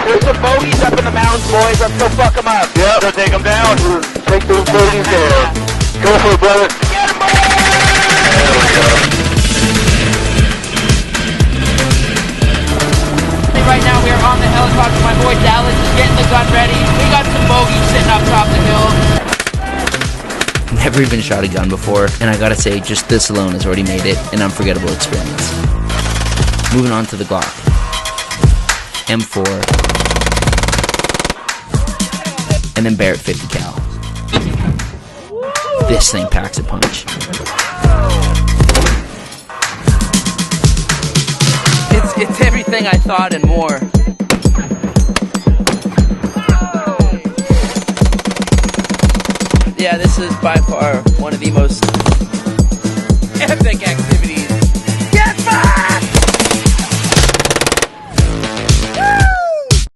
There's some bogeys up in the mountains, boys. Let's go fuck them up. Yep. Go take them down. Take those bogeys down. Go for it, brother. Get them, boys! There we go. Right now we are on the helicopter. My boy Dallas is getting the gun ready. We got some bogeys sitting up top the hill. Never even shot a gun before, and I gotta say, just this alone has already made it an unforgettable experience. Moving on to the Glock. M4. And then Barrett 50 cal. This thing packs a punch. It's everything I thought and more. Yeah, this is by far one of the most epic activities.